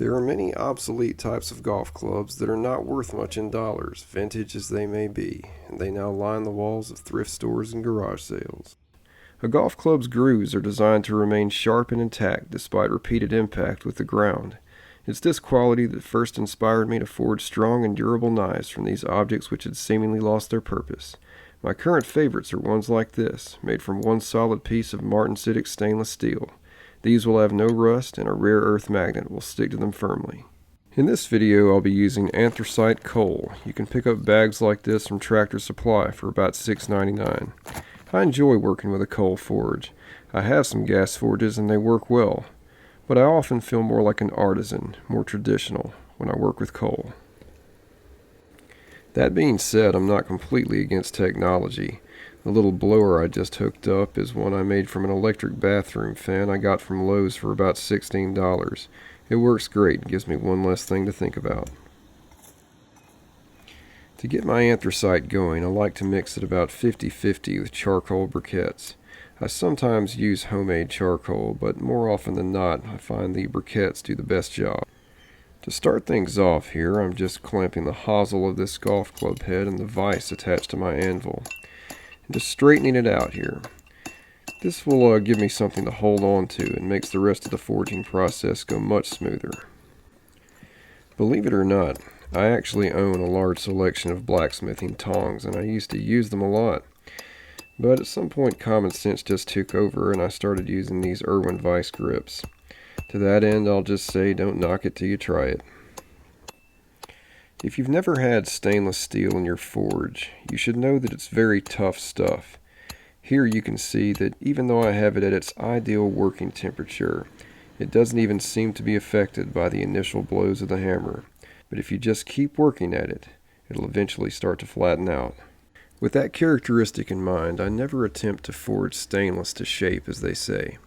There are many obsolete types of golf clubs that are not worth much in dollars, vintage as they may be, and they now line the walls of thrift stores and garage sales. A golf club's grooves are designed to remain sharp and intact despite repeated impact with the ground. It's this quality that first inspired me to forge strong and durable knives from these objects which had seemingly lost their purpose. My current favorites are ones like this, made from one solid piece of martensitic stainless steel. These will have no rust, and a rare earth magnet will stick to them firmly. In this video I'll be using anthracite coal. You can pick up bags like this from Tractor Supply for about $6.99. I enjoy working with a coal forge. I have some gas forges and they work well, but I often feel more like an artisan, more traditional, when I work with coal. That being said, I'm not completely against technology. The little blower I just hooked up is one I made from an electric bathroom fan I got from Lowe's for about $16. It works great and gives me one less thing to think about. To get my anthracite going, I like to mix it about 50-50 with charcoal briquettes. I sometimes use homemade charcoal, but more often than not, I find the briquettes do the best job. To start things off here, I'm just clamping the hosel of this golf club head and the vise attached to my anvil, and just straightening it out here. This will give me something to hold on to and makes the rest of the forging process go much smoother. Believe it or not, I actually own a large selection of blacksmithing tongs, and I used to use them a lot. But at some point common sense just took over and I started using these Irwin vise grips. To that end, I'll just say don't knock it till you try it. If you've never had stainless steel in your forge, you should know that it's very tough stuff. Here you can see that even though I have it at its ideal working temperature, it doesn't even seem to be affected by the initial blows of the hammer. But if you just keep working at it, it'll eventually start to flatten out. With that characteristic in mind, I never attempt to forge stainless to shape, as they say.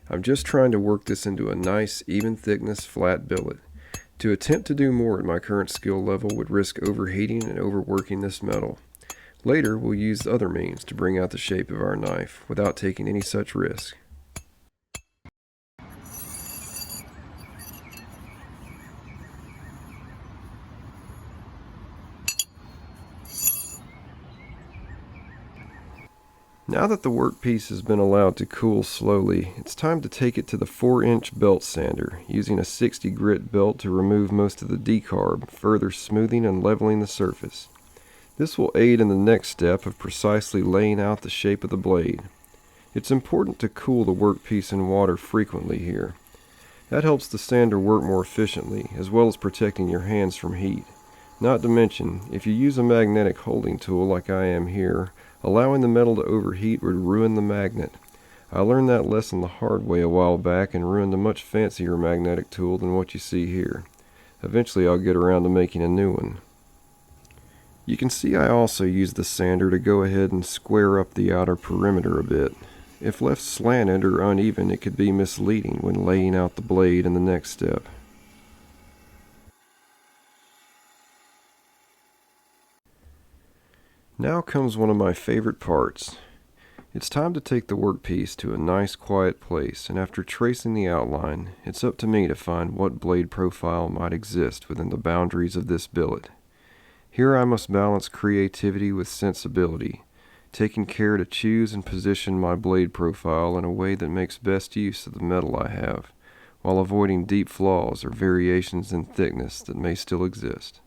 I'm just trying to work this into a nice, even thickness, flat billet. To attempt to do more at my current skill level would risk overheating and overworking this metal. Later, we'll use other means to bring out the shape of our knife without taking any such risk. Now that the workpiece has been allowed to cool slowly, it's time to take it to the 4-inch belt sander, using a 60 grit belt to remove most of the decarb, further smoothing and leveling the surface. This will aid in the next step of precisely laying out the shape of the blade. It's important to cool the workpiece in water frequently here. That helps the sander work more efficiently, as well as protecting your hands from heat. Not to mention, if you use a magnetic holding tool like I am here, allowing the metal to overheat would ruin the magnet. I learned that lesson the hard way a while back and ruined a much fancier magnetic tool than what you see here. Eventually I'll get around to making a new one. You can see I also use the sander to go ahead and square up the outer perimeter a bit. If left slanted or uneven, it could be misleading when laying out the blade in the next step. Now comes one of my favorite parts. It's time to take the workpiece to a nice quiet place, and after tracing the outline, it's up to me to find what blade profile might exist within the boundaries of this billet. Here I must balance creativity with sensibility, taking care to choose and position my blade profile in a way that makes best use of the metal I have, while avoiding deep flaws or variations in thickness that may still exist.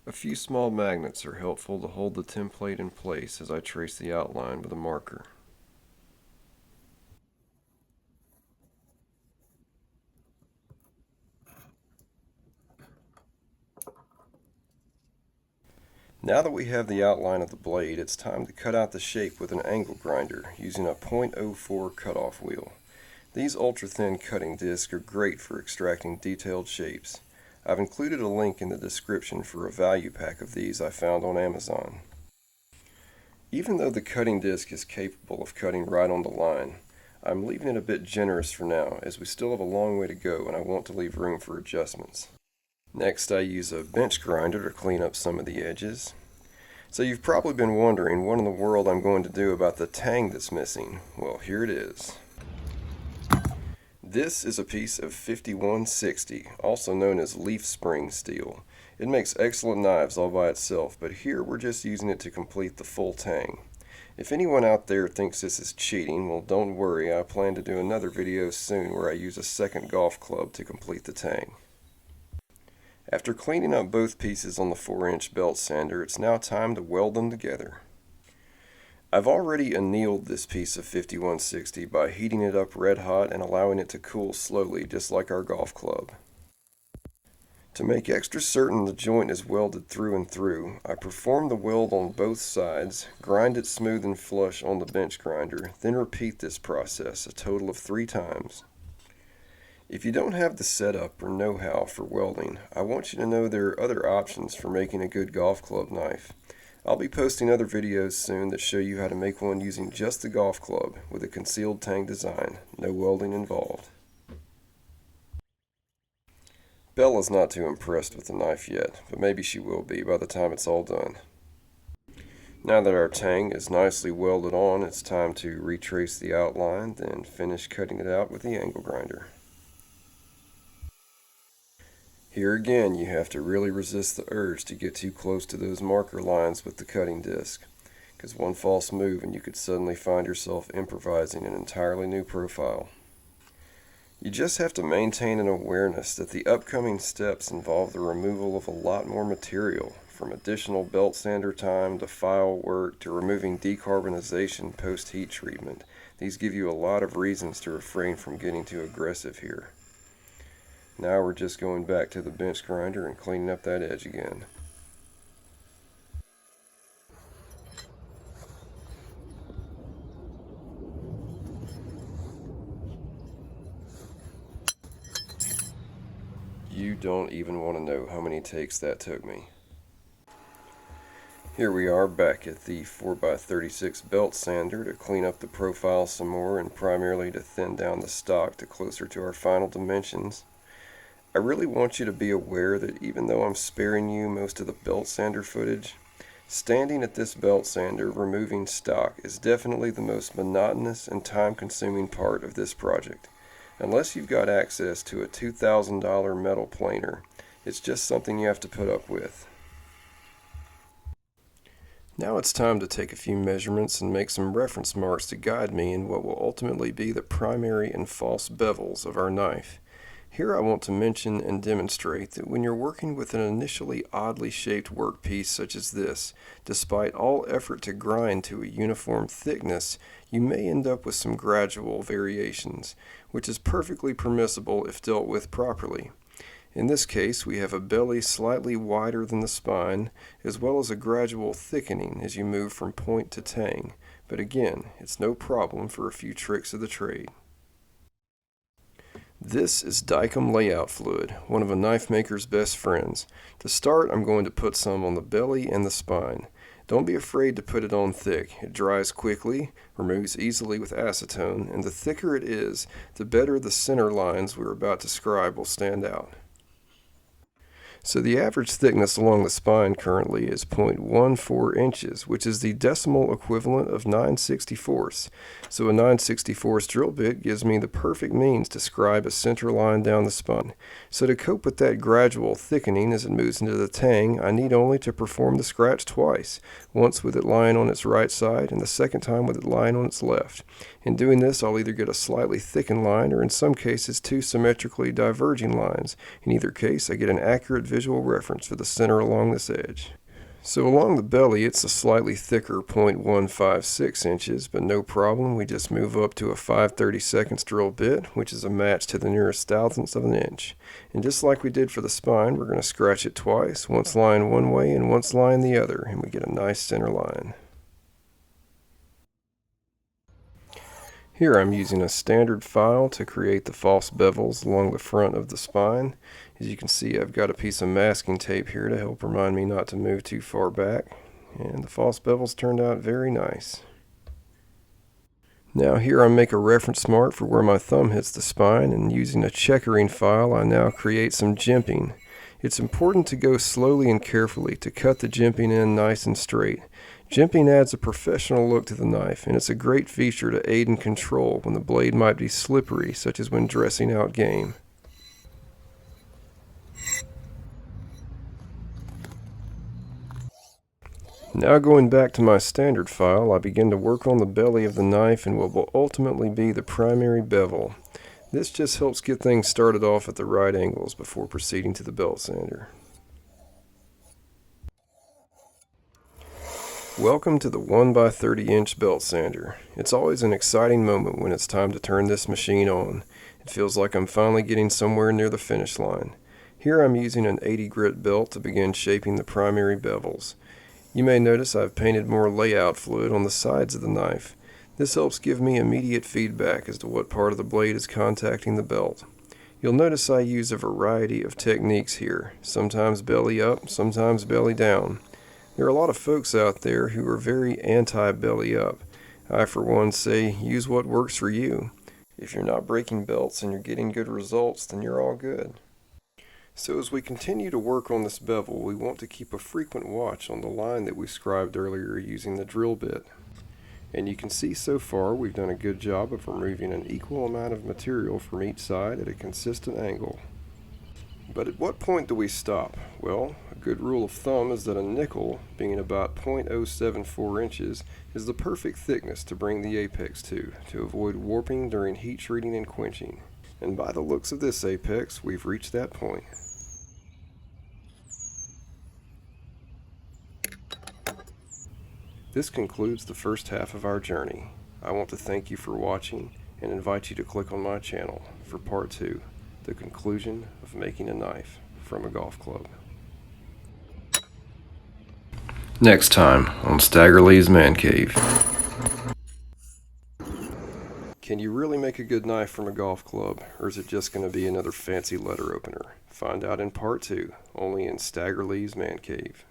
A few small magnets are helpful to hold the template in place as I trace the outline with a marker. Now that we have the outline of the blade, it's time to cut out the shape with an angle grinder using a .04 cutoff wheel. These ultra-thin cutting discs are great for extracting detailed shapes. I've included a link in the description for a value pack of these I found on Amazon. Even though the cutting disc is capable of cutting right on the line, I'm leaving it a bit generous for now, as we still have a long way to go and I want to leave room for adjustments. Next, I use a bench grinder to clean up some of the edges. So you've probably been wondering what in the world I'm going to do about the tang that's missing. Well, here it is. This is a piece of 5160, also known as leaf spring steel. It makes excellent knives all by itself, but here we're just using it to complete the full tang. If anyone out there thinks this is cheating, well, don't worry, I plan to do another video soon where I use a second golf club to complete the tang. After cleaning up both pieces on the 4-inch belt sander, it's now time to weld them together. I've already annealed this piece of 5160 by heating it up red hot and allowing it to cool slowly, just like our golf club. To make extra certain the joint is welded through and through, I perform the weld on both sides, grind it smooth and flush on the bench grinder, then repeat this process a total of 3 times. If you don't have the setup or know-how for welding, I want you to know there are other options for making a good golf club knife. I'll be posting other videos soon that show you how to make one using just the golf club with a concealed tang design, no welding involved. Bella's not too impressed with the knife yet, but maybe she will be by the time it's all done. Now that our tang is nicely welded on, it's time to retrace the outline, then finish cutting it out with the angle grinder. Here again, you have to really resist the urge to get too close to those marker lines with the cutting disc, because one false move and you could suddenly find yourself improvising an entirely new profile. You just have to maintain an awareness that the upcoming steps involve the removal of a lot more material, from additional belt sander time to file work to removing decarbonization post-heat treatment. These give you a lot of reasons to refrain from getting too aggressive here. Now we're just going back to the bench grinder and cleaning up that edge again. You don't even want to know how many takes that took me. Here we are back at the 4x36 belt sander to clean up the profile some more and primarily to thin down the stock to closer to our final dimensions. I really want you to be aware that even though I'm sparing you most of the belt sander footage, standing at this belt sander removing stock is definitely the most monotonous and time-consuming part of this project. Unless you've got access to a $2,000 metal planer, it's just something you have to put up with. Now it's time to take a few measurements and make some reference marks to guide me in what will ultimately be the primary and false bevels of our knife. Here I want to mention and demonstrate that when you're working with an initially oddly shaped workpiece such as this, despite all effort to grind to a uniform thickness, you may end up with some gradual variations, which is perfectly permissible if dealt with properly. In this case, we have a belly slightly wider than the spine, as well as a gradual thickening as you move from point to tang, but again, it's no problem for a few tricks of the trade. This is Dykem layout fluid, one of a knife maker's best friends. To start, I'm going to put some on the belly and the spine. Don't be afraid to put it on thick. It dries quickly, removes easily with acetone, and the thicker it is, the better the center lines we're about to scribe will stand out. So the average thickness along the spine currently is 0.14 inches, which is the decimal equivalent of 9/64. So a 9/64 drill bit gives me the perfect means to scribe a center line down the spine. So to cope with that gradual thickening as it moves into the tang, I need only to perform the scratch twice, once with it lying on its right side and the second time with it lying on its left. In doing this, I'll either get a slightly thickened line or in some cases 2 symmetrically diverging lines. In either case, I get an accurate visual reference for the center along this edge. So along the belly, it's a slightly thicker 0.156 inches, but no problem, we just move up to a 5/32 drill bit, which is a match to the nearest thousandths of an inch. And just like we did for the spine, we're going to scratch it twice, once lying one way and once lying the other, and we get a nice center line. Here I'm using a standard file to create the false bevels along the front of the spine. As you can see, I've got a piece of masking tape here to help remind me not to move too far back, and the false bevels turned out very nice. Now here I make a reference mark for where my thumb hits the spine, and using a checkering file I now create some jimping. It's important to go slowly and carefully to cut the jimping end nice and straight. Jimping adds a professional look to the knife, and it's a great feature to aid in control when the blade might be slippery, such as when dressing out game. Now going back to my standard file, I begin to work on the belly of the knife and what will ultimately be the primary bevel. This just helps get things started off at the right angles before proceeding to the belt sander. Welcome to the 1x30 inch belt sander. It's always an exciting moment when it's time to turn this machine on. It feels like I'm finally getting somewhere near the finish line. Here I'm using an 80 grit belt to begin shaping the primary bevels. You may notice I've painted more layout fluid on the sides of the knife. This helps give me immediate feedback as to what part of the blade is contacting the belt. You'll notice I use a variety of techniques here, sometimes belly up, sometimes belly down. There are a lot of folks out there who are very anti-belly up. I for one say use what works for you. If you're not breaking belts and you're getting good results, then you're all good. So as we continue to work on this bevel, we want to keep a frequent watch on the line that we scribed earlier using the drill bit. And you can see so far we've done a good job of removing an equal amount of material from each side at a consistent angle. But at what point do we stop? Well, a good rule of thumb is that a nickel, being about 0.074 inches, is the perfect thickness to bring the apex to avoid warping during heat treating and quenching. And by the looks of this apex, we've reached that point. This concludes the first half of our journey. I want to thank you for watching and invite you to click on my channel for part 2, the conclusion of making a knife from a golf club. Next time on Stagger Lee's Man Cave. Can you really make a good knife from a golf club, or is it just going to be another fancy letter opener? Find out in part 2, only in Stagger Lee's Man Cave.